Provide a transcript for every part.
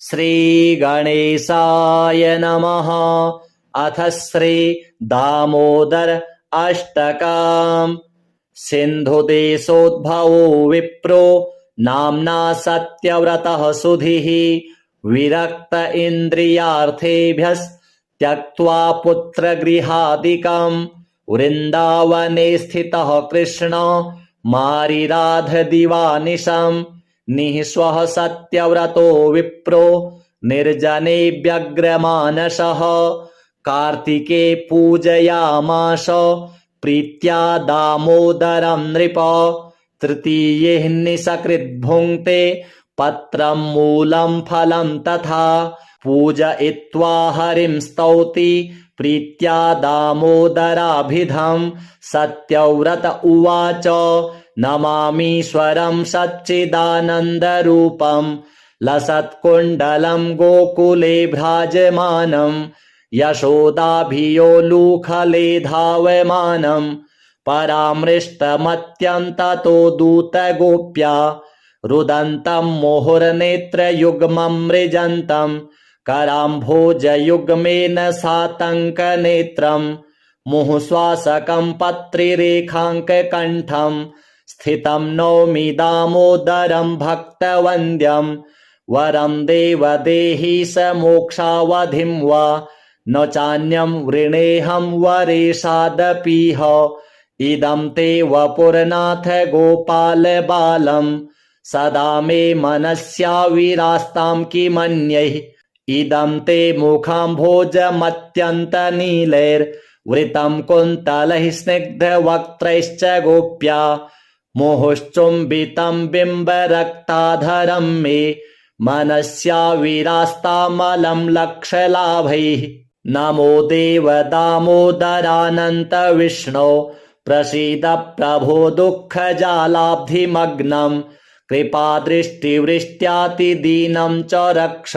श्रीगणेशाय नमः। अथ श्री दामोदर अष्टकम्। सिन्धुदेशोद्भवो विप्रो नाम्ना सत्यव्रतः सुधीः। विरक्त इन्द्रियार्थेभ्यस्त्यक्त्वा पुत्रगृहादिकम्। वृन्दावने स्थितः कृष्ण मारिराधदिवानिशम्। निःस्वः सत्यव्रतो विप्रो निर्जने व्यग्रमानसः। कार्तिके पूजयामास प्रीत्या दामोदरं नृप। तृतीये निसकृद्भुङ्क्ते पत्रं मूलं फलं तथा। पूजयित्वा हरिं स्तौति प्रीत्या दामोदराभिधं। सत्यव्रत उवाच नमामीश्वरं सच्चिदानन्दरूपं। लसत्कुण्डलं गोकुले भ्राजमानं। यशोदाभियोलुखले धावमानं। परामृष्टमत्यन्ततो दूतगोप्या रुदन्तं मुहुर्नेत्रयुग्मं मृजन्तं। कराम्भोजयुग्मेन सातङ्कनेत्रं। मुहुश्वासकं पत्रिरेखाङ्ककण्ठं। स्थितं नौमि दामोदरं भक्तवन्द्यं। वरं देवदेहि स मोक्षावधिं वा। न चान्यं वृणेऽहं वरेशादपीह। इदं ते वपुरनाथ गोपाल बालम्। सदा मे मनस्याविरास्तां किमन्यैः। इदं ते मुखाम्भोजमत्यन्तनीलैर्वृतं कुन्तलैः स्निग्धवक्त्रैश्च गोप्या। मुहुश्चुम्बितं बिम्बरक्ताधरं मे मनस्याविरास्तामलं लक्षलाभैः। नमो देव दामोदरानन्त विष्णो प्रसीद प्रभो दुःखजालाब्धिमग्नं। कृपादृष्टिवृष्ट्यातिदीनं च रक्ष।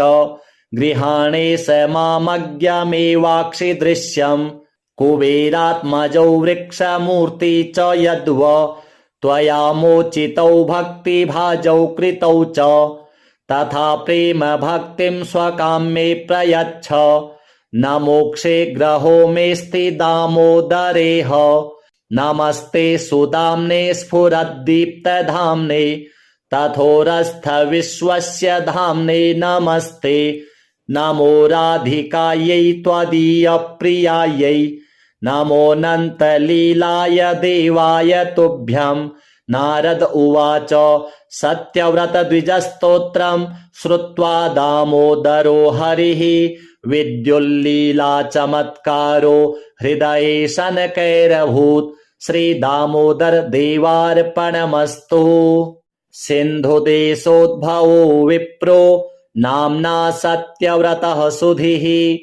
गृहाणे स मामज्ञमेवाक्षि दृश्यम्। कुबेरात्मजौ वृक्षमूर्ति च यद्व। त्वया मोचितौ भक्तिभाजौ कृतौ च। तथा प्रेम भक्तिं स्वकाम्ये प्रयच्छ। न मोक्षे ग्रहो मेऽस्ति दामोदरेह। नमस्ते सुदाम्ने स्फुरद्दीप्तधाम्ने। तथोरस्थ विश्वस्य धाम्ने नमस्ते। नमो राधिकायै त्वदीयप्रियायै। नमोऽनन्तलीलाय देवाय तुभ्यं। नारद उवाच सत्यव्रतद्विजस्तोत्रं श्रुत्वा दामोदरो हरिः। विद्युल्लीलाचमत्कारो हृदये शनकैरभूत्। श्रीदामोदर देवार्पणमस्तु। सिन्धुदेशोद्भवो विप्रो नाम्ना सत्यव्रतः सुधीः।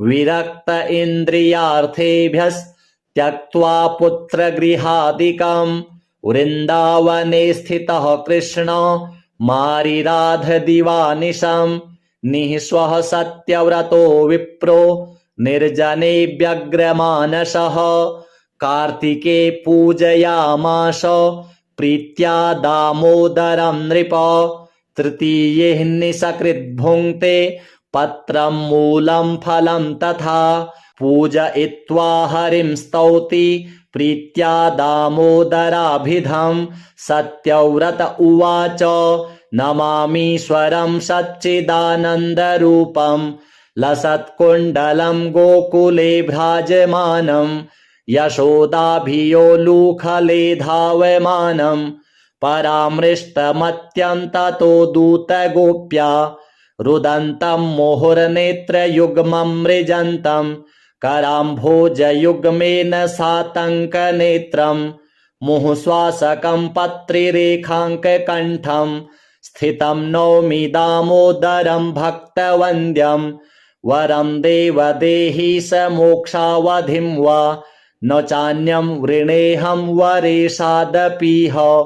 विरक्त इन्द्रियार्थेभ्यस्त्यक्त्वा पुत्रगृहादिकम्। वृन्दावने स्थितः कृष्ण मारिराधदिवानिशम्। निःस्वः सत्यव्रतो विप्रो निर्जने व्यग्रमानसः। कार्तिके पूजयामास प्रीत्या दामोदरं नृप। तृतीये निसकृद्भुङ्क्ते पत्रं मूलं फलं तथा। पूजयित्वा हरिं स्तौति प्रीत्या दामोदराभिधं। सत्यव्रत उवाच नमामीश्वरं सच्चिदानन्दरूपं। लसत्कुण्डलं गोकुले भ्राजमानं। यशोदाभियोलुखले धावमानं। परामृष्टमत्यन्ततो दूतगोप्या रुदन्तं मुहुर्नेत्रयुग्मं मृजन्तं। कराम्भोजयुग्मेन सातङ्कनेत्रं। मुहुश्वासकं पत्रिरेखाङ्ककण्ठं। स्थितं नौमि दामोदरं भक्तवन्द्यं। वरं देवदेहि स मोक्षावधिं वा। न चान्यं वृणेऽहं वरेशादपीह।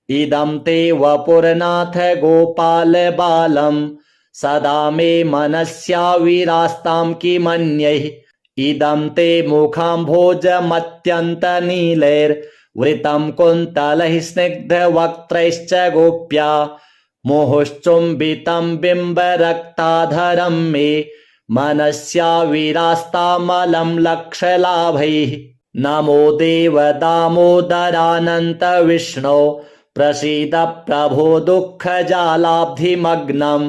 इदं ते वपुरनाथ गोपाल बालम्। सदा मे मनस्याविरास्तां किमन्यैः। इदं ते मुखाम्भोजमत्यन्तनीलैर्वृतं कुन्तलैः स्निग्धवक्त्रैश्च गोप्या। मुहुश्चुम्बितं बिम्बरक्ताधरं मे मनस्याविरास्तामलं लक्षलाभैः नमो देवदामोदरानन्त विष्णो प्रसीद प्रभो दुःखजालाब्धिमग्नं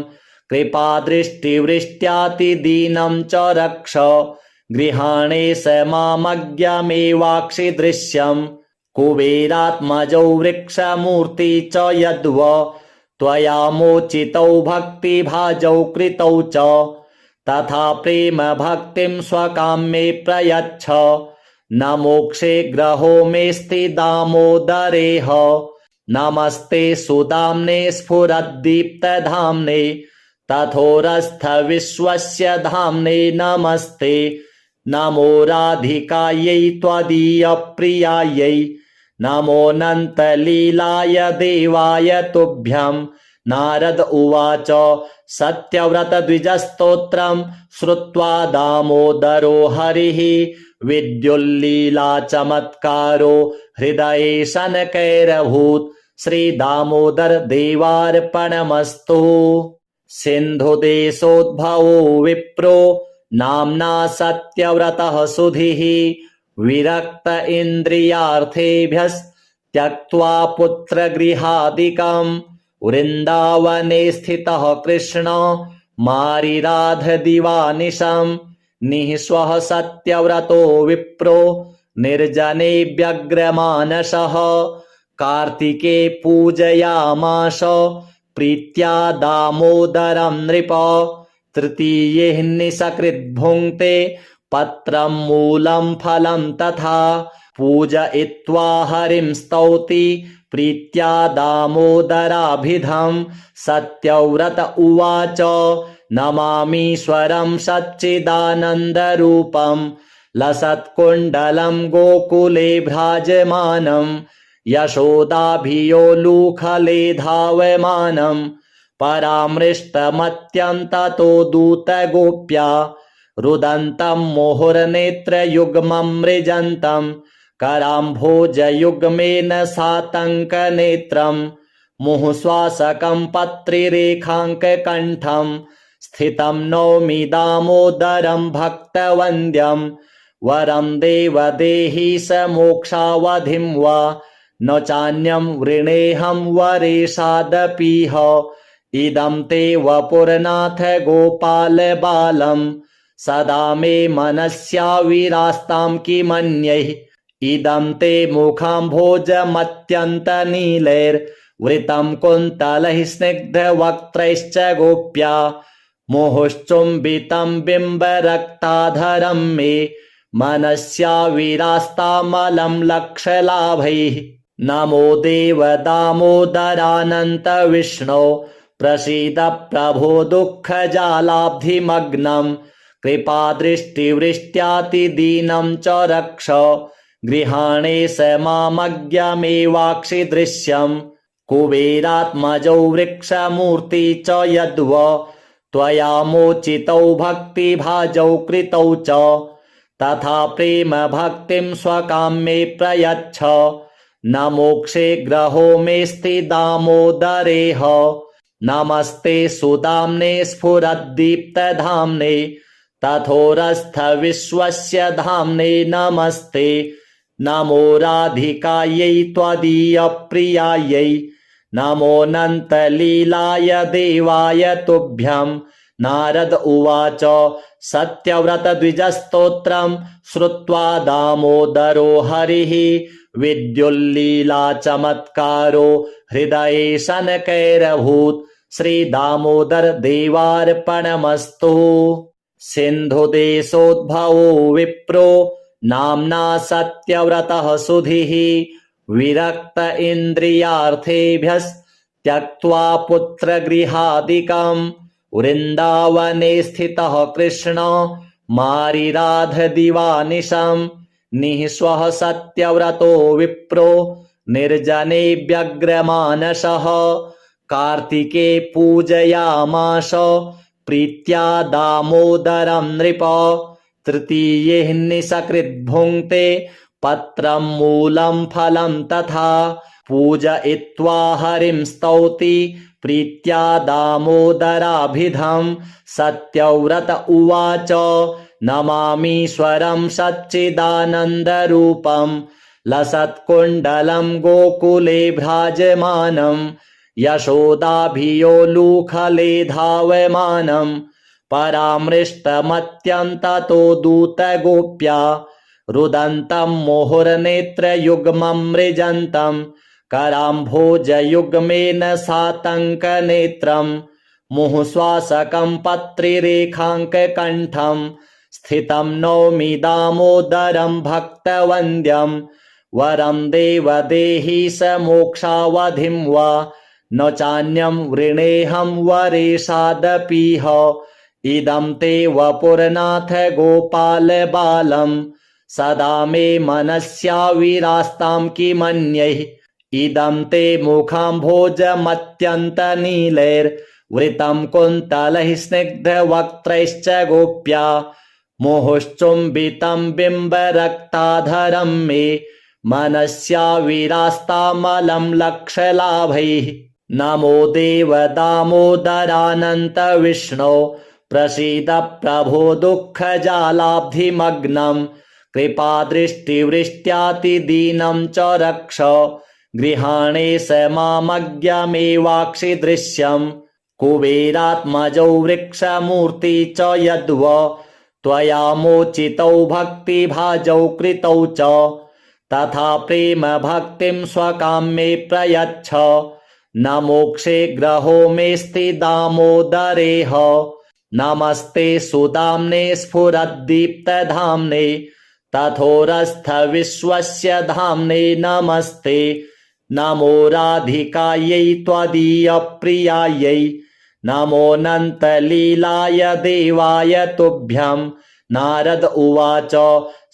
कृपादृष्टिवृष्ट्यातिदीनं च रक्ष गृहाणे स मामज्ञमेवाक्षि दृश्यं कुबेरात्मजौ वृक्षमूर्ति च यद्व त्वया मोचितौ भक्तिभाजौ कृतौ च तथा प्रेम भक्तिं स्वकाम्ये प्रयच्छ न मोक्षे ग्रहो मेऽस्ति दामोदरेह नमस्ते सुदाम्ने स्फुरद्दीप्तधाम्ने तथोरस्थ विश्वस्य धाम्ने नमस्ते नमो राधिकायै त्वदीयप्रियायै नमोऽनन्तलीलाय देवाय तुभ्यं नारद उवाच सत्यव्रतद्विजस्तोत्रं श्रुत्वा दामोदरो हरिः विद्युल्लीलाचमत्कारो हृदये शनकैरभूत् श्रीदामोदर देवार्पणमस्तु। सिन्धुदेशोद्भवो विप्रो नाम्ना सत्यव्रतः सुधीः विरक्त इन्द्रियार्थेभ्यस्त्यक्त्वा पुत्रगृहादिकं वृन्दावने स्थितः कृष्ण मारिराधदिवानिशं निःस्वः सत्यव्रतो विप्रो निर्जने व्यग्रमानसः कार्तिके पूजयामास प्रीत्या दामोदरं नृप तृतीये निसकृद्भुङ्क्ते पत्रं मूलं फलं तथा पूजयित्वा हरिं स्तौति प्रीत्या दामोदराभिधं सत्यव्रत उवाच नमामीश्वरं सच्चिदानन्दरूपं लसत्कुण्डलं गोकुले भ्राजमानं यशोदाभियोलूखले धावमानं परामृष्टमत्यन्ततो दूतगोप्या रुदन्तं मुहुर्नेत्रयुग्मं मृजन्तं कराम्भोजयुग्मेन सातङ्कनेत्रं मुहुश्वासकं पत्रिरेखाङ्ककण्ठं स्थितं नौमि दामोदरं भक्तवन्द्यं वरं देवदेहि स मोक्षावधिं वा न चान्यं वृणेऽहं वरेशादपीह इदं ते वपुरनाथ गोपाल बालम् सदा मे मनस्याविरास्तां किमन्यैः इदं ते मुखाम्भोजमत्यन्तनीलैर्वृतं कुन्तलैः स्निग्धवक्त्रैश्च गोप्या मुहुश्चुम्बितं बिम्बरक्ताधरं मे मनस्याविरास्तामलं लक्षलाभैः नमो देवदामोदरानन्त विष्णो प्रसीद प्रभो दुःखजालाब्धिमग्नं कृपादृष्टिवृष्ट्यातिदीनं च रक्ष गृहाणे स मामज्ञमेवाक्षि दृश्यं कुबेरात्मजौ वृक्षमूर्ति च यद्व त्वया मोचितौ भक्तिभाजौ कृतौ च तथा प्रेम भक्तिं स्वकाम्ये प्रयच्छ न मोक्षे ग्रहो मेऽस्ति दामोदरेह नमस्ते सुदाम्ने स्फुरद्दीप्तधाम्ने तथोरस्थ विश्वस्य धाम्ने नमस्ते नमो राधिकायै त्वदीयप्रियायै नमोऽनन्तलीलाय देवाय तुभ्यं नारद उवाच सत्यव्रतद्विजस्तोत्रं श्रुत्वा दामोदरो हरिः विद्युल्लीलाचमत्कारो हृदये शनकैरभूत् श्रीदामोदर देवार्पणमस्तु। सिन्धुदेशोद्भवो विप्रो नाम्ना सत्यव्रतः सुधीः विरक्त इन्द्रियार्थेभ्यस्त्यक्त्वा पुत्रगृहादिकं वृन्दावने स्थितः कृष्ण मारिराधदिवानिशं निःस्वः सत्यव्रतो विप्रो निर्जने व्यग्रमानसः कार्तिके पूजयामास प्रीत्या दामोदरं नृप तृतीये निसकृद्भुङ्क्ते पत्रं मूलं फलं तथा पूजयित्वा हरिं स्तौति प्रीत्या दामोदराभिधं सत्यव्रत उवाच नमामीश्वरं सच्चिदानन्दरूपं लसत्कुण्डलं गोकुले भ्राजमानं यशोदाभियोलुखले धावमानं परामृष्टमत्यन्ततो दूतगोप्या रुदन्तं मुहुर्नेत्रयुग्मं मृजन्तं कराम्भोजयुग्मेन सातङ्कनेत्रं मुहुश्वासकं पत्रिरेखाङ्ककण्ठं स्थितं नौमि दामोदरं भक्तवन्द्यं वरं देवदेहि स मोक्षावधिं वा न चान्यं वृणेऽहं वरेशादपीह इदं ते वपुरनाथ गोपाल बालं सदा मे मनस्याविरास्तां किमन्यैः इदं ते मुखाम्भोजमत्यन्तनीलैर्वृतं कुन्तलैः स्निग्धवक्त्रैश्च गोप्या मुहुश्चुम्बितं बिम्बरक्ताधरं मे मनस्याविरास्तामलं लक्षलाभैः नमो देव दामोदरानन्त विष्णो प्रसीद प्रभो दुःखजालाब्धिमग्नं कृपादृष्टिवृष्ट्यातिदीनं च रक्ष गृहाणे स मामज्ञमेवाक्षि दृश्यं कुबेरात्मजौ वृक्षमूर्ति च यद्व त्वया मोचितौ भक्तिभाजौ कृतौ च तथा प्रेम भक्तिं स्वकाम्ये प्रयच्छ न मोक्षे ग्रहो मेऽस्ति दामोदरेह नमस्ते सुदाम्ने स्फुरद्दीप्तधाम्ने तथोरस्थ विश्वस्य धाम्ने नमस्ते नमो राधिकायै त्वदीयप्रियायै नमोऽनन्तलीलाय देवाय तुभ्यं नारद उवाच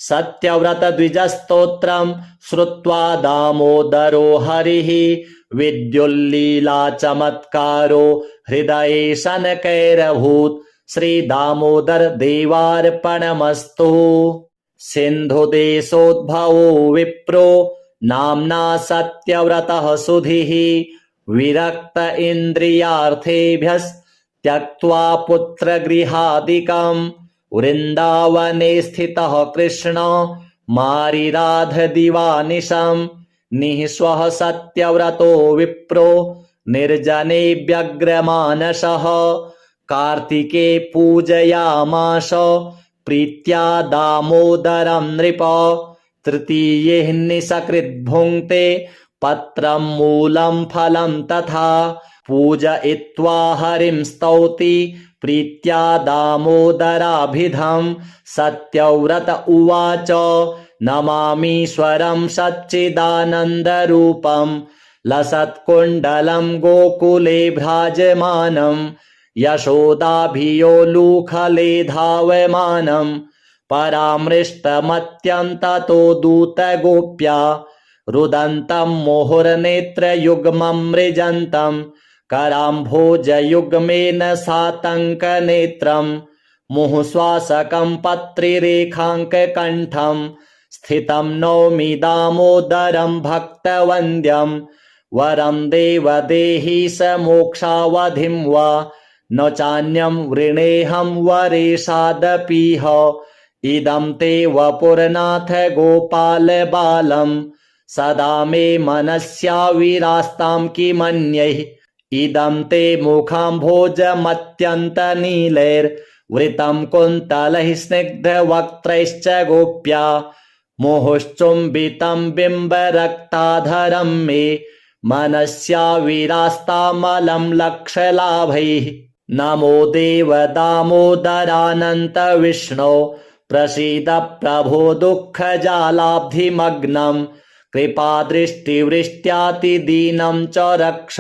सत्यव्रतद्विजस्तोत्रं श्रुत्वा दामोदरो हरिः विद्युल्लीलाचमत्कारो हृदये शनकैरभूत् श्रीदामोदर देवार्पणमस्तु। सिन्धुदेशोद्भवो विप्रो नाम्ना सत्यव्रतः सुधीः विरक्त इन्द्रियार्थेभ्यस्त्यक्त्वा पुत्रगृहादिकं वृन्दावने स्थितः कृष्ण मारिराधदिवानिशं निःस्वः सत्यव्रतो विप्रो निर्जने व्यग्रमानसः कार्तिके पूजयामास प्रीत्या दामोदरं नृप तृतीये निसकृद्भुङ्क्ते पत्रं मूलं फलं तथा पूजयित्वा हरिं स्तौति प्रीत्या दामोदराभिधं सत्यव्रत उवाच नमामीश्वरं सच्चिदानन्दरूपं लसत्कुण्डलं गोकुले भ्राजमानं यशोदाभियोलुखले धावमानं परामृष्टमत्यन्ततो दूतगोप्या रुदन्तं मुहुर्नेत्रयुग्मं मृजन्तं कराम्भोजयुग्मेन सातङ्कनेत्रं मुहुश्वासकं पत्रिरेखाङ्ककण्ठं स्थितं नौमि दामोदरं भक्तवन्द्यं वरं देवदेहि स मोक्षावधिं वा न चान्यं वृणेऽहं वरेशादपीह इदं ते वपुरनाथ गोपाल बालं सदा मे मनस्याविरास्तां किमन्यैः इदं ते मुखाम्भोजमत्यन्तनीलैर्वृतं कुन्तलैः स्निग्धवक्त्रैश्च गोप्या मुहुश्चुम्बितं बिम्बरक्ताधरं मे मनस्याविरास्तामलं लक्षलाभैः नमो देव दामोदरानन्त विष्णो प्रसीद प्रभो दुःखजालाब्धिमग्नं कृपादृष्टिवृष्ट्यातिदीनं च रक्ष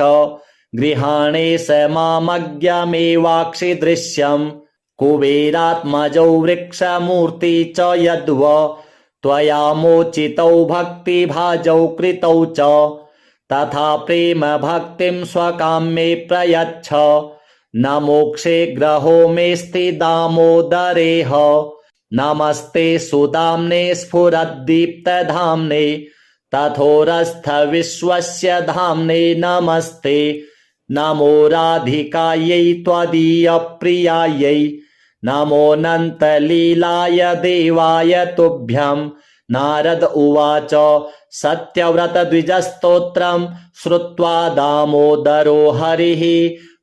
गृहाणे स मामज्ञमेवाक्षि दृश्यं कुबेरात्मजौ वृक्षमूर्ति च यद्व त्वया मोचितौ भक्तिभाजौ कृतौ च तथा प्रेम भक्तिं स्वकाम्ये प्रयच्छ न मोक्षे ग्रहो मेऽस्ति दामोदरेह नमस्ते सुदाम्ने स्फुरद्दीप्तधाम्ने तथोरस्थ विश्वस्य धाम्ने नमस्ते नमो राधिकायै त्वदीयप्रियायै नमोऽनन्तलीलाय देवाय तुभ्यं नारद उवाच सत्यव्रतद्विजस्तोत्रं श्रुत्वा दामोदरो हरिः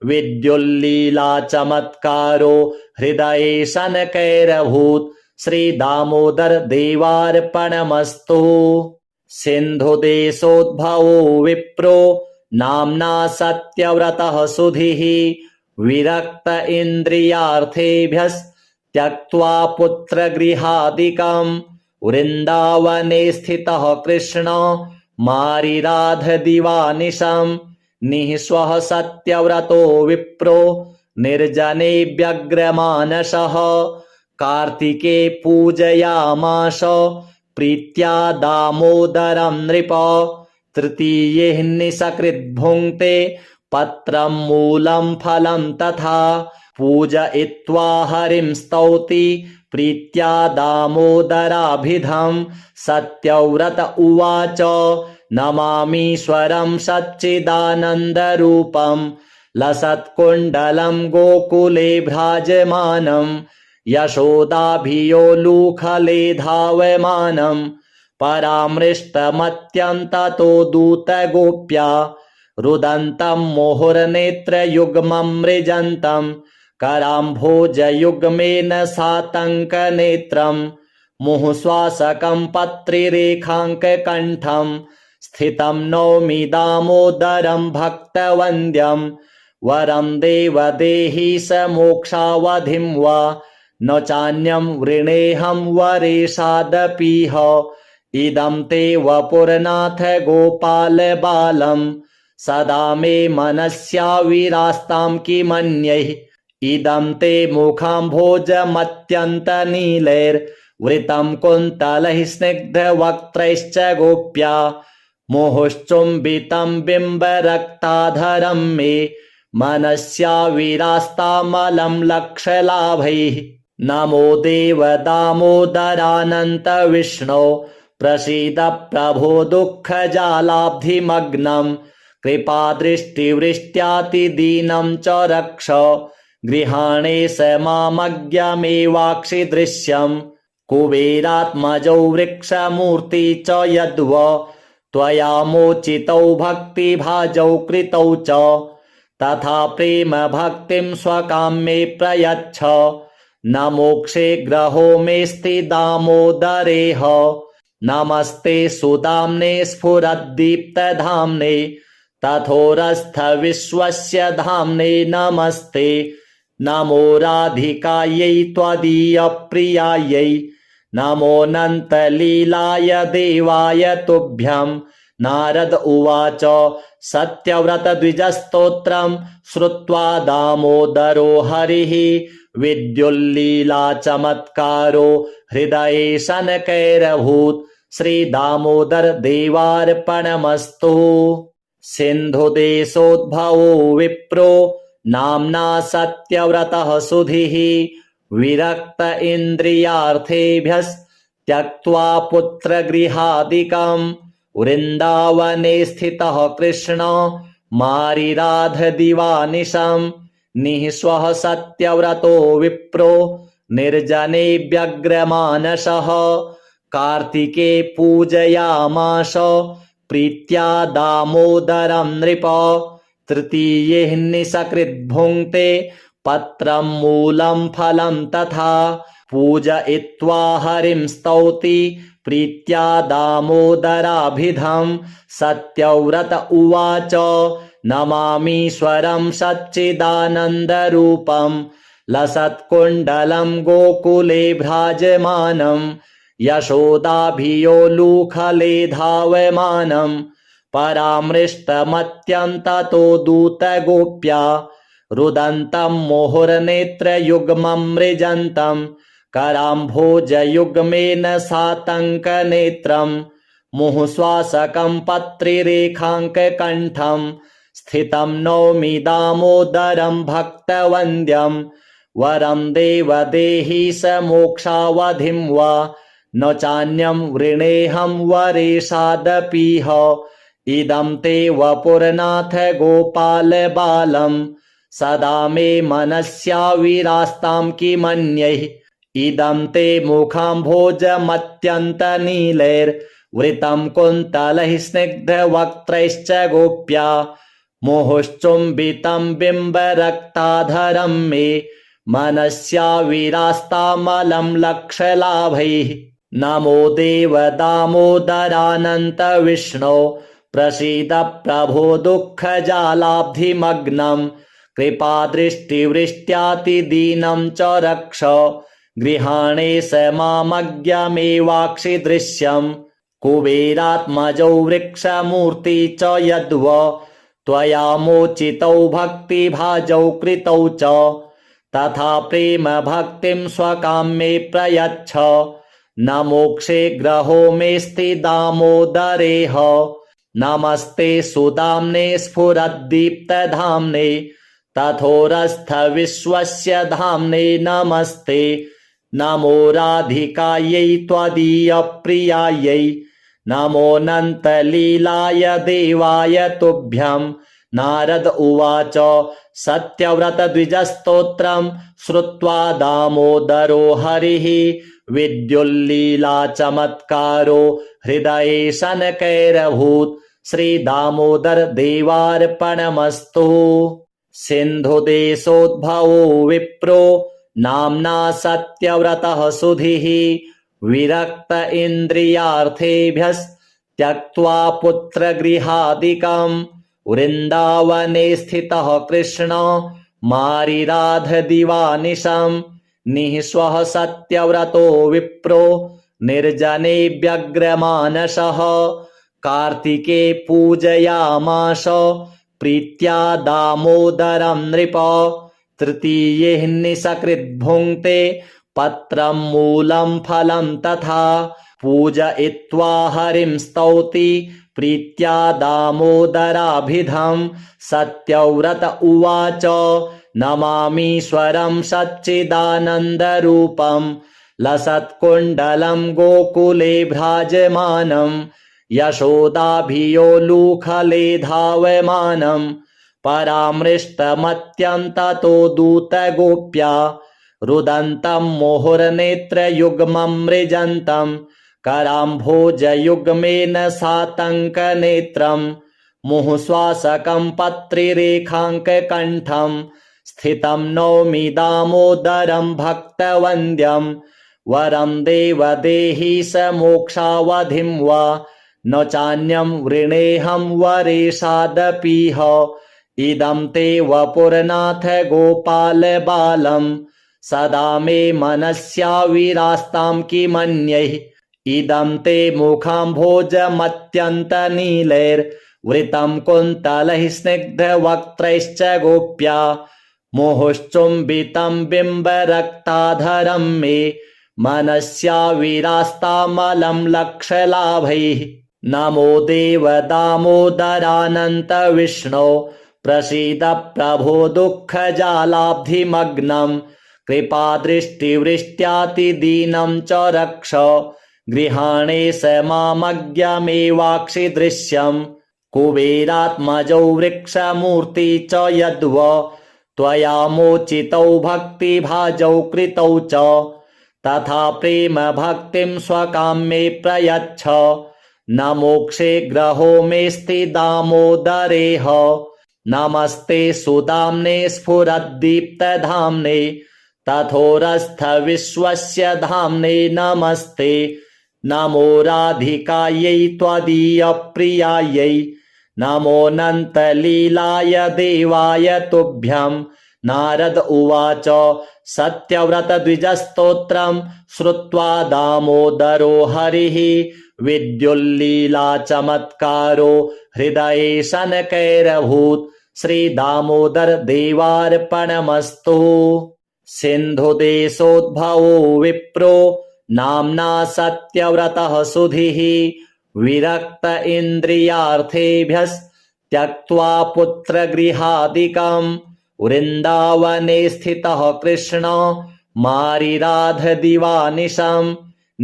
विद्युल्लीलाचमत्कारो हृदये शनकैरभूत् श्रीदामोदर देवार्पणमस्तु। सिन्धुदेशोद्भवो विप्रो नाम्ना सत्यव्रतः सुधीः विरक्त इन्द्रियार्थेभ्यस्त्यक्त्वा पुत्रगृहादिकं वृन्दावने स्थितः कृष्ण मारिराधदिवानिशं निःस्वः सत्यव्रतो विप्रो निर्जने व्यग्रमानसः कार्तिके पूजयामास प्रीत्या दामोदरं नृप तृतीये निसकृद्भुङ्क्ते पत्रं मूलं फलं तथा पूजयित्वा हरिं स्तौति प्रीत्या दामोदराभिधं सत्यव्रत उवाच नमामीश्वरं सच्चिदानन्दरूपं लसत्कुण्डलं गोकुले भ्राजमानं यशोदाभियोलूखले धावमानं परामृष्टमत्यन्ततो दूतगोप्या रुदन्तं मुहुर्नेत्रयुग्मं मृजन्तं कराम्भोजयुग्मेन सातङ्कनेत्रं मुहुश्वासकं पत्रिरेखाङ्ककण्ठं स्थितं नौमि दामोदरं भक्तवन्द्यं वरं देवदेहि स मोक्षावधिं वा न चान्यं वृणेऽहं वरेशादपीह इदं ते वपुरनाथ गोपाल बालं सदा मे मनस्याविरास्तां किमन्यैः इदं ते मुखाम्भोजमत्यन्तनीलैर्वृतं कुन्तलैः स्निग्धवक्त्रैश्च गोप्या मुहुश्चुम्बितं बिम्बरक्ताधरं मे मनस्याविरास्तामलं लक्षलाभैः नमो देव दामोदरानन्त विष्णो प्रसीद प्रभो दुःखजालाब्धिमग्नं कृपादृष्टिवृष्ट्यातिदीनं च रक्ष गृहाणे स मामज्ञमेवाक्षिदृश्यं कुबेरात्मजौ वृक्षमूर्ति च यद्व त्वया मोचितौ भक्तिभाजौ कृतौ च तथा प्रेम भक्तिं स्वकाम्ये प्रयच्छ न मोक्षे ग्रहो मेऽस्ति दामोदरेह नमस्ते सुदाम्ने स्फुरद्दीप्तधाम्ने तथोरस्थ विश्वस्य धाम्ने नमस्ते नमो राधिकायै त्वदीयप्रियायै नमोऽनन्तलीलाय देवाय तुभ्यं नारद उवाच सत्यव्रतद्विजस्तोत्रं श्रुत्वा दामोदरो हरिः विद्युल्लीलाचमत्कारो हृदये शनकैरभूत् श्रीदामोदर देवार्पणमस्तु। सिन्धुदेशोद्भवो विप्रो नाम्ना सत्यव्रतः सुधीः विरक्त इन्द्रियार्थेभ्यस्त्यक्त्वा पुत्रगृहादिकं वृन्दावने स्थितः कृष्ण मारिराधदिवानिशं निःस्वः सत्यव्रतो विप्रो निर्जने व्यग्रमानसः कार्तिके पूजयामास प्रीत्या दामोदरं नृप तृतीये निसकृद्भुङ्क्ते पत्रं मूलं फलं तथा पूजयित्वा हरिं स्तौति प्रीत्या दामोदराभिधं सत्यव्रत उवाच नमामीश्वरं सच्चिदानन्दरूपं लसत्कुण्डलं गोकुले भ्राजमानं यशोदाभियोलूखले धावमानं परामृष्टमत्यन्ततो दूतगोप्या रुदन्तं मुहुर्नेत्रयुग्मं मृजन्तं कराम्भोजयुग्मेन सातङ्कनेत्रं मुहुश्वासकं पत्रिरेखाङ्ककण्ठं स्थितं नौमि दामोदरं भक्तवन्द्यं वरं देवदेहि स मोक्षावधिं वा न चान्यं वृणेऽहं वरेशादपीह इदं ते वपुरनाथ गोपाल बालम् सदा मे मनस्याविरास्तां किमन्यैः इदं ते मुखाम्भोजमत्यन्तनीलैर्वृतं कुन्तलैः स्निग्धवक्त्रैश्च गोप्या मुहुश्चुम्बितं बिम्बरक्ताधरं मे मनस्याविरास्तामलं लक्षलाभैः नमो देव दामोदरानन्त विष्णो प्रसीद प्रभो दुःखजालाब्धिमग्नं कृपादृष्टिवृष्ट्यातिदीनं च रक्ष गृहाणे स मामज्ञमेवाक्षि दृश्यम् कुबेरात्मजौ वृक्षमूर्ति च यद्व त्वया मोचितौ भक्तिभाजौ कृतौ च तथा प्रेम भक्तिं स्वकाम्ये प्रयच्छ न मोक्षे ग्रहो मेऽस्ति दामोदरेह नमस्ते सुदाम्ने स्फुरद्दीप्तधाम्ने तथोरस्थ विश्वस्य धाम्ने नमस्ते नमो राधिकायै त्वदीयप्रियायै नमोऽनन्तलीलाय देवाय तुभ्यं नारद उवाच सत्यव्रतद्विजस्तोत्रं श्रुत्वा दामोदरो हरिः विद्युल्लीलाचमत्कारो हृदये शनकैरभूत् श्रीदामोदर देवार्पणमस्तु। सिन्धुदेशोद्भवो विप्रो नाम्ना सत्यव्रतः सुधीः विरक्त इन्द्रियार्थेभ्यस्त्यक्त्वा पुत्रगृहादिकम् वृन्दावने स्थितः कृष्ण मारिराधदिवानिशम् निःस्वः सत्यव्रतो विप्रो निर्जने व्यग्रमानसः कार्तिके पूजयामास प्रीत्या दामोदरं नृप तृतीये निसकृद्भुङ्क्ते पत्रं मूलं फलं तथा पूजयित्वा हरिं स्तौति प्रीत्या दामोदराभिधं सत्यव्रत उवाच नमामीश्वरं सच्चिदानन्दरूपं लसत्कुण्डलं गोकुले भ्राजमानं यशोदाभियोलूखले धावमानं परामृष्टमत्यन्ततो दूतगोप्या रुदन्तं मुहुर्नेत्रयुग्मं मृजन्तं कराम्भोजयुग्मेन सातङ्कनेत्रं मुहुश्वासकं पत्रिरेखाङ्ककण्ठं स्थितं नौमि दामोदरं भक्तवन्द्यं वरं देवदेहि स मोक्षावधिं वा न चान्यं वृणेऽहं वरेशादपीह इदं ते वपुरनाथ गोपाल बालं सदा मे मनस्याविरास्तां किमन्यैः इदं ते मुखाम्भोजमत्यन्तनीलैर्वृतं कुन्तलैः स्निग्धवक्त्रैश्च गोप्या मुहुश्चुम्बितं बिम्बरक्ताधरं मे मनस्याविरास्तामलं लक्षलाभैः नमो देव दामोदरानन्त विष्णो प्रसीद प्रभो दुःखजालाब्धिमग्नं कृपादृष्टिवृष्ट्यातिदीनं च रक्ष गृहाणे स मामज्ञमेवाक्षि दृश्यम् कुबेरात्मजौ वृक्षमूर्ति च यद्व त्वया मोचितौ भक्तिभाजौ कृतौ च तथा प्रेम भक्तिं स्वकाम्ये प्रयच्छ न मोक्षे ग्रहो मेऽस्ति दामोदरेह नमस्ते सुदाम्ने स्फुरद्दीप्तधाम्ने तथोरस्थ विश्वस्य धाम्ने नमस्ते नमो राधिकायै त्वदीयप्रियायै नमोऽनन्तलीलाय देवाय तुभ्यं नारद उवाच सत्यव्रतद्विजस्तोत्रं श्रुत्वा दामोदरो हरिः विद्युल्लीलाचमत्कारो हृदये शनकैरभूत् श्रीदामोदर देवार्पणमस्तु। सिन्धुदेशोद्भवो विप्रो नाम्ना सत्यव्रतः सुधीः विरक्त इन्द्रियार्थेभ्यस्त्यक्त्वा पुत्रगृहादिकम् वृन्दावने स्थितः कृष्ण मारिराधदिवानिशम्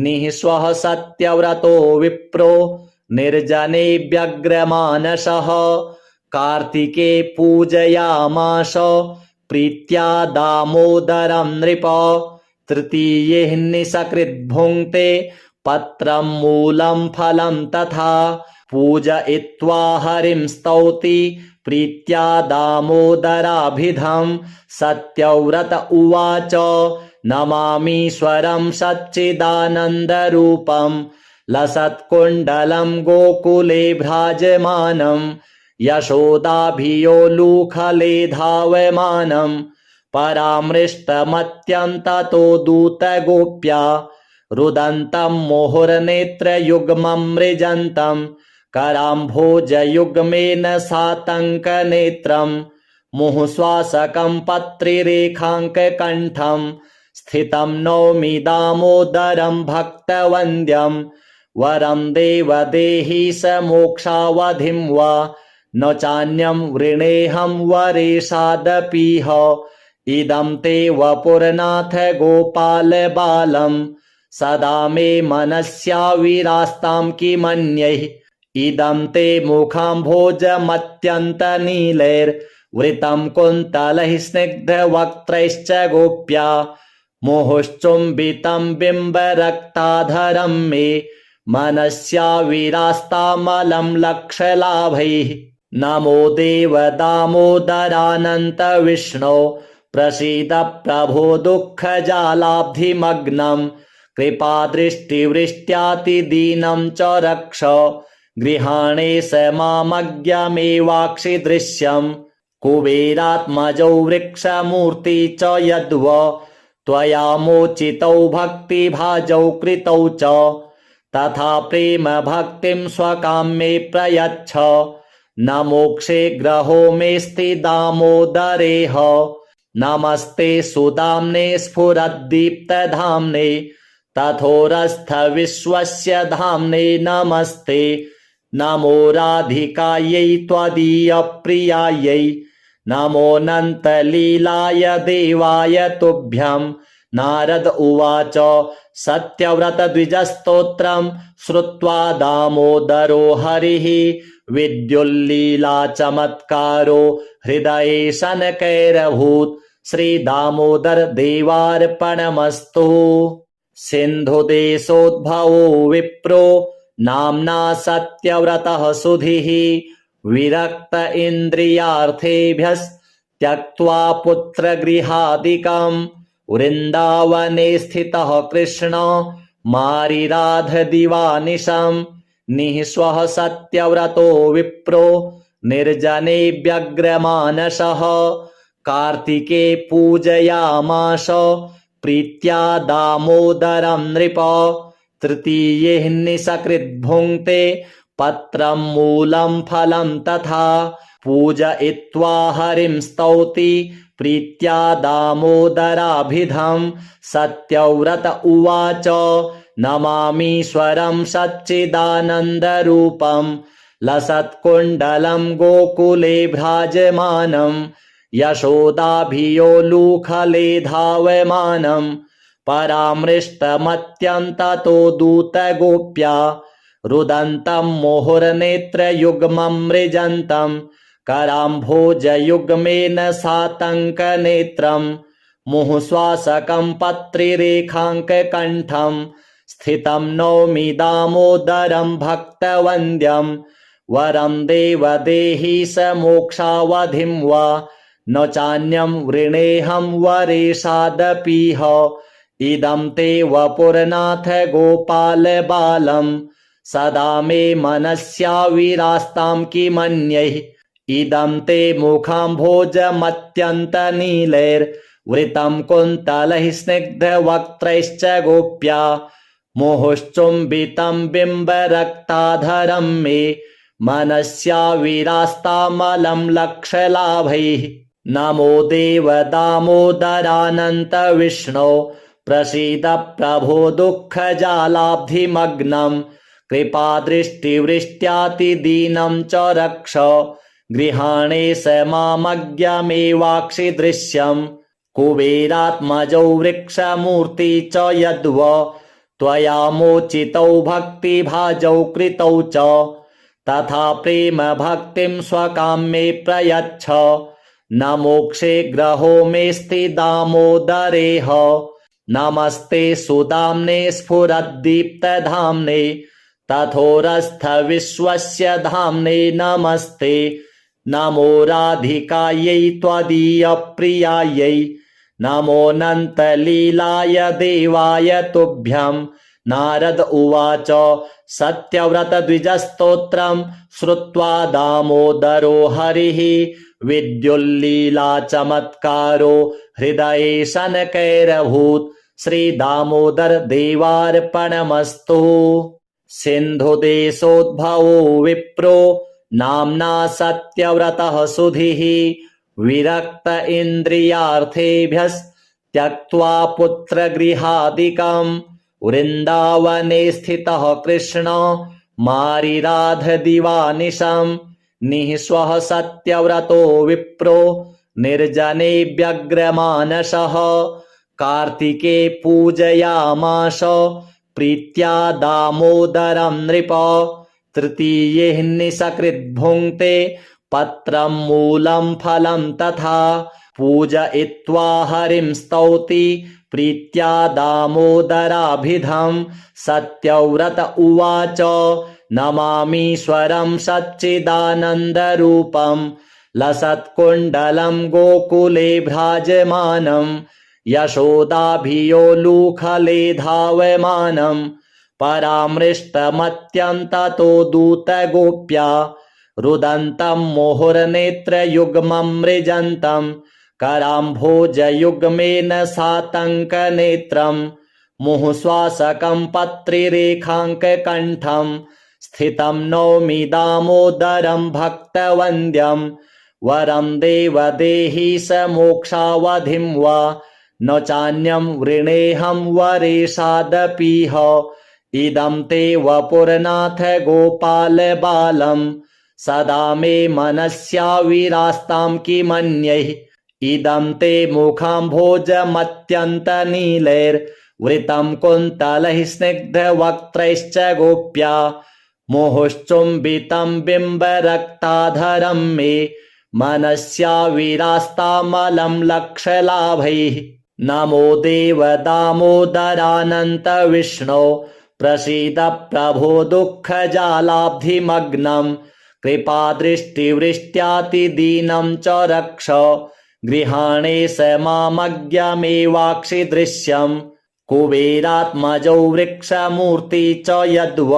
निःस्वः सत्यव्रतो विप्रो निर्जने व्यग्रमानसः कार्तिके पूजयामास प्रीत्या दामोदरं नृप तृतीये निसकृद्भुङ्क्ते पत्रं मूलं फलं तथा पूजयित्वा हरिं स्तौति प्रीत्या दामोदराभिधं सत्यव्रत उवाच नमामीश्वरं सच्चिदानन्दरूपं लसत्कुण्डलं गोकुले भ्राजमानं यशोदाभियोलूखले धावमानं परामृष्टमत्यन्ततो दूतगोप्या रुदन्तं मुहुर्नेत्रयुग्मं मृजन्तं कराम्भोजयुग्मेन सातङ्कनेत्रं मुहुश्वासकं पत्रिरेखाङ्ककण्ठं स्थितं नौमि दामोदरं भक्तवन्द्यं वरं देवदेहि स मोक्षावधिं वा न चान्यं वृणेऽहं वरेशादपीह इदं ते वपुरनाथ गोपाल बालं सदा मे मनस्याविरास्तां किमन्यैः इदं ते मुखाम्भोजमत्यन्तनीलैर्वृतं कुन्तलैः स्निग्धवक्त्रैश्च गोप्या मुहुश्चुम्बितं बिम्बरक्ताधरं मे मनस्याविरास्तामलं लक्षलाभैः नमो देव दामोदरानन्त विष्णो प्रसीद प्रभो दुःखजालाब्धिमग्नं कृपादृष्टिवृष्ट्यातिदीनं च रक्ष गृहाणे स मामज्ञमेवाक्षि दृश्यं कुबेरात्मजौ वृक्षमूर्ति च यद्व त्वया मोचितौ भक्तिभाजौ कृतौ च तथा प्रेम भक्तिं स्वकाम्ये प्रयच्छ न मोक्षे ग्रहो मेऽस्ति दामोदरेह नमस्ते सुदाम्ने स्फुरद्दीप्तधाम्ने तथोरस्थ विश्वस्य धाम्ने नमस्ते नमो राधिकायै त्वदीयप्रियायै नमोऽनन्तलीलाय देवाय तुभ्यं नारद उवाच सत्यव्रतद्विजस्तोत्रं श्रुत्वा दामोदरो हरिः विद्युल्लीलाचमत्कारो हृदये शनकैरभूत् श्रीदामोदर देवार्पणमस्तु। सिन्धुदेशोद्भवो विप्रो नाम्ना सत्यव्रतः सुधीः विरक्त इन्द्रियार्थेभ्यस्त्यक्त्वा पुत्रगृहादिकं वृन्दावने स्थितः कृष्ण मारिराधदिवानिशं निःस्वः सत्यव्रतो विप्रो निर्जने व्यग्रमानसः कार्तिके पूजयामास प्रीत्या दामोदरं नृप तृतीये निसकृद्भुङ्क्ते पत्रं मूलं फलं तथा पूजयित्वा हरिं स्तौति प्रीत्या दामोदराभिधं सत्यव्रत उवाच नमामीश्वरं सच्चिदानन्दरूपं लसत्कुण्डलं गोकुले भ्राजमानं यशोदाभियोलूखले धावमानं परामृष्टमत्यन्ततो दूतगोप्या रुदन्तं मुहुर्नेत्रयुग्मं मृजन्तं कराम्भोजयुग्मेन सातङ्कनेत्रं मुहुश्वासकं पत्रिरेखाङ्ककण्ठं स्थितं नौमि दामोदरं भक्तवन्द्यं वरं देवदेहि स मोक्षावधिं वा न चान्यं वृणेऽहं वरेशादपीह इदं ते वपुरनाथ गोपाल बालं सदा मे मनस्याविरास्तां किमन्यैः इदं ते मुखाम्भोजमत्यन्तनीलैर्वृतं कुन्तलैः स्निग्धवक्त्रैश्च गोप्या मुहुश्चुम्बितं बिम्बरक्ताधरं मे मनस्याविरास्तामलं लक्षलाभैः नमो देव दामोदरानन्त विष्णो प्रसीद प्रभो दुःखजालाब्धिमग्नं कृपादृष्टिवृष्ट्यातिदीनं च रक्ष गृहाणे स मामज्ञमेवाक्षि दृश्यं कुबेरात्मजौ वृक्षमूर्ति च यद्व त्वया मोचितौ भक्तिभाजौ कृतौ च तथा प्रेम भक्तिं स्वकाम्ये प्रयच्छ न मोक्षे ग्रहो मेऽस्ति दामोदरेह नमस्ते सुदाम्ने स्फुरद्दीप्तधाम्ने तथोरस्थ विश्वस्य धाम्ने नमस्ते नमो राधिकायै त्वदीयप्रियायै नमोऽनन्तलीलाय देवाय तुभ्यं नारद उवाच सत्यव्रतद्विजस्तोत्रं श्रुत्वा दामोदरो हरिः विद्युल्लीलाचमत्कारो हृदये शनकैरभूत् श्रीदामोदर देवार्पणमस्तु। सिन्धुदेशोद्भवो विप्रो नाम्ना सत्यव्रतः सुधीः विरक्त इन्द्रियार्थेभ्यस्त्यक्त्वा पुत्रगृहादिकम् वृन्दावने स्थितः कृष्ण मारिराधदिवानिशम् निःस्वः सत्यव्रतो विप्रो निर्जने व्यग्रमानसः कार्तिके पूजयामास प्रीत्या दामोदरं नृप तृतीये निसकृद्भुङ्क्ते पत्रं मूलं फलं तथा पूजयित्वा हरिं स्तौति प्रीत्या दामोदराभिधं सत्यव्रत उवाच नमामीश्वरं सच्चिदानन्दरूपं लसत्कुण्डलं गोकुले भ्राजमानं यशोदाभियोलूखले धावमानं परामृष्टमत्यन्ततो दूतगोप्या रुदन्तं मुहुर्नेत्रयुग्मं मृजन्तं कराम्भोजयुग्मेन सातङ्कनेत्रं मुहुश्वासकं पत्रिरेखाङ्ककण्ठं स्थितं नौमि दामोदरं भक्तवन्द्यं वरं देवदेहि स मोक्षावधिं वा न चान्यं वृणेऽहं वरेशादपीह इदं ते वपुरनाथ गोपाल बालं सदा मे मनस्याविरास्तां किमन्यैः इदं ते मुखाम्भोजमत्यन्तनीलैर्वृतं कुन्तलैः स्निग्धवक्त्रैश्च गोप्या मुहुश्चुम्बितं बिम्बरक्ताधरं मे मनस्याविरास्तामलं लक्षलाभैः नमो देव दामोदरानन्त विष्णो प्रसीद प्रभो दुःखजालाब्धिमग्नं कृपादृष्टिवृष्ट्यातिदीनं च रक्ष गृहाणे स मामज्ञमेवाक्षि दृश्यं कुबेरात्मजौ वृक्षमूर्ति च यद्व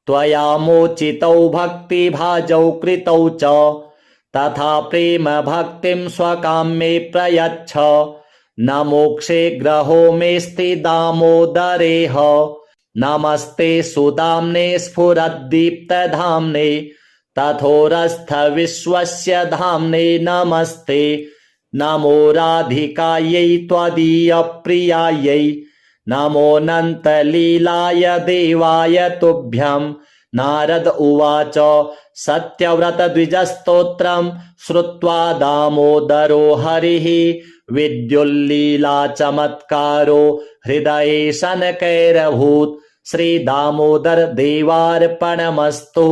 त्वया मोचितौ भक्तिभाजौ कृतौ च तथा प्रेम भक्तिं स्वकाम्ये प्रयच्छ न मोक्षे ग्रहो मेऽस्ति दामोदरेह नमस्ते सुदाम्ने स्फुरद्दीप्तधाम्ने तथोरस्थ विश्वस्य धाम्ने नमस्ते नमो राधिकायै त्वदीयप्रियायै नमोऽनन्तलीलाय देवाय तुभ्यं नारद उवाच सत्यव्रतद्विजस्तोत्रं श्रुत्वा दामोदरो हरिः विद्युल्लीलाचमत्कारो हृदये शनकैरभूत् श्रीदामोदर देवार्पणमस्तु।